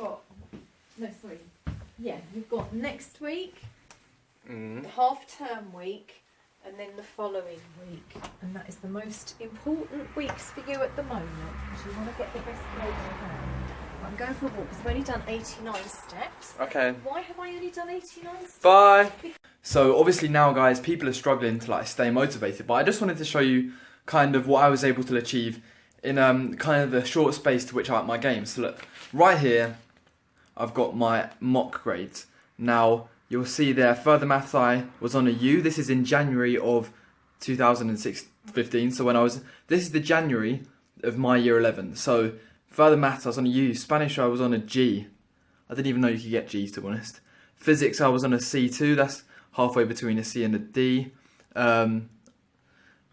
got, no sorry, yeah, you've got next week, the half-term week, and then the following week. And that is the most important weeks for you at the moment, because you want to get the best grade you can. I'm going for a walk because I've only done 89 steps. Okay. Why have I only done 89 steps? Bye! So obviously now, guys, people are struggling to like stay motivated, but I just wanted to show you kind of what I was able to achieve in kind of the short space to which I like my games. So look, right here, I've got my mock grades. Now, you'll see there, further maths I was on a U. This is in January of 2015. So when this is the January of my year 11. So further maths I was on a U. Spanish I was on a G. I didn't even know you could get G's, to be honest. Physics I was on a C2. That's halfway between a C and a D.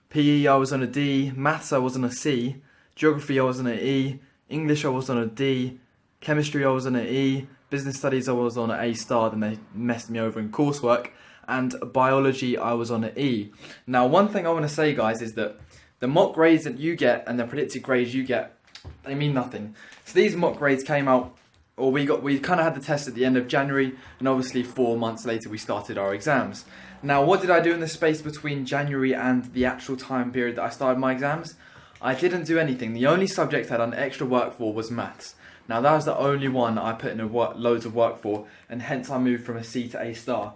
PE I was on a D. Maths I was on a C. Geography I was on an E. English I was on a D. Chemistry I was on an E. Business studies I was on an A star, then they messed me over in coursework. And biology I was on an E. Now, one thing I want to say, guys, is that the mock grades that you get and the predicted grades you get, they mean nothing. So these mock grades came out, or we kind of had the test at the end of January, and obviously 4 months later we started our exams. Now, what did I do in the space between January and the actual time period that I started my exams? I didn't do anything. The only subject I'd done extra work for was maths. Now, that was the only one I put in loads of work for, and hence I moved from a C to A star.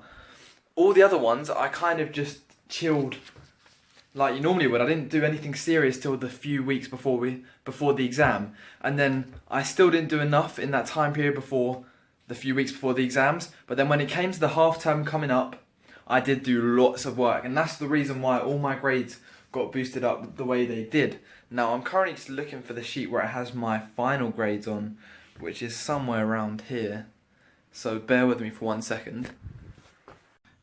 All the other ones, I kind of just chilled like you normally would. I didn't do anything serious till the few weeks before the exam, and then I still didn't do enough in that time period before the few weeks before the exams. But then when it came to the half term coming up, I did do lots of work, and that's the reason why all my grades got boosted up the way they did. Now, I'm currently just looking for the sheet where it has my final grades on, which is somewhere around here. So bear with me for 1 second.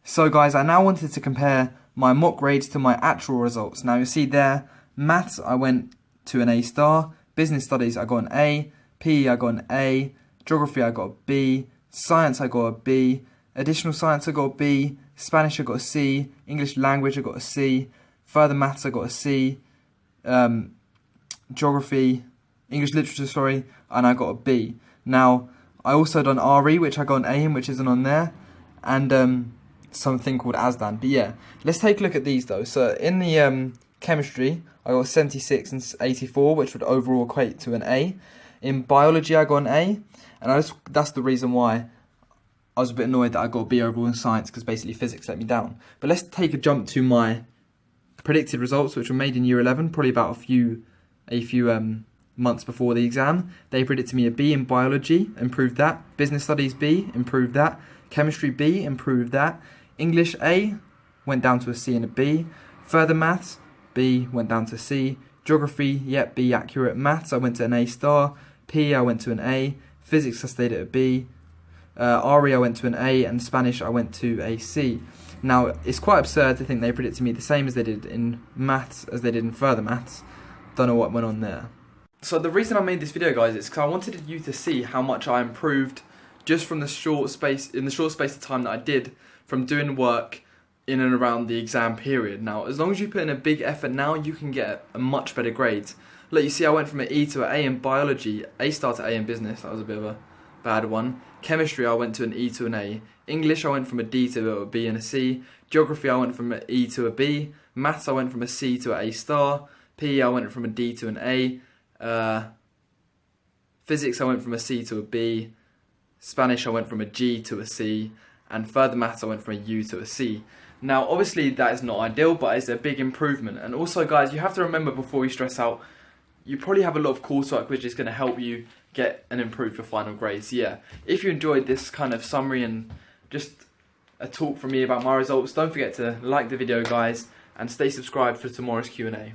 So guys, I now wanted to compare my mock grades to my actual results. Now you see there, maths I went to an A star, business studies I got an A, PE I got an A, geography I got a B, science I got a B, additional science I got a B, Spanish I got a C, English language I got a C, further maths I got a C, geography, English literature, sorry, and I got a B. Now, I also done RE, which I got an A in, which isn't on there, and something called ASDAN. But yeah, let's take a look at these though. So in the chemistry, I got 76 and 84, which would overall equate to an A. In biology, I got an A, and that's the reason why I was a bit annoyed that I got a B overall in science, because basically physics let me down. But let's take a jump to my predicted results, which were made in year 11, probably about a few months before the exam. They predicted me a B in biology, improved that. Business studies B, improved that. Chemistry B, improved that. English A, went down to a C and a B. Further maths, B, went down to C. Geography, yep, B accurate. Maths, I went to an A star. PE, I went to an A. Physics, I stayed at a B. RE, I went to an A. And Spanish, I went to a C. Now, it's quite absurd to think they predicted me the same as they did in maths as they did in further maths. Don't know what went on there. So the reason I made this video, guys, is because I wanted you to see how much I improved just from the short space of time that I did from doing work in and around the exam period. Now, as long as you put in a big effort now, you can get a much better grade. Look, you see I went from an E to an A in biology, A star to A in business. That was a bit of a bad one. Chemistry, I went to an E to an A. English, I went from a D to a B and a C. Geography, I went from an E to a B. Maths, I went from a C to an A star. PE, I went from a D to an A. Physics, I went from a C to a B. Spanish, I went from a G to a C. And further maths, I went from a U to a C. Now, obviously, that is not ideal, but it's a big improvement. And also, guys, you have to remember before we stress out, you probably have a lot of coursework which is going to help you get and improve your final grades. Yeah, if you enjoyed this kind of summary and just a talk from me about my results, don't forget to like the video, guys, and stay subscribed for tomorrow's Q&A.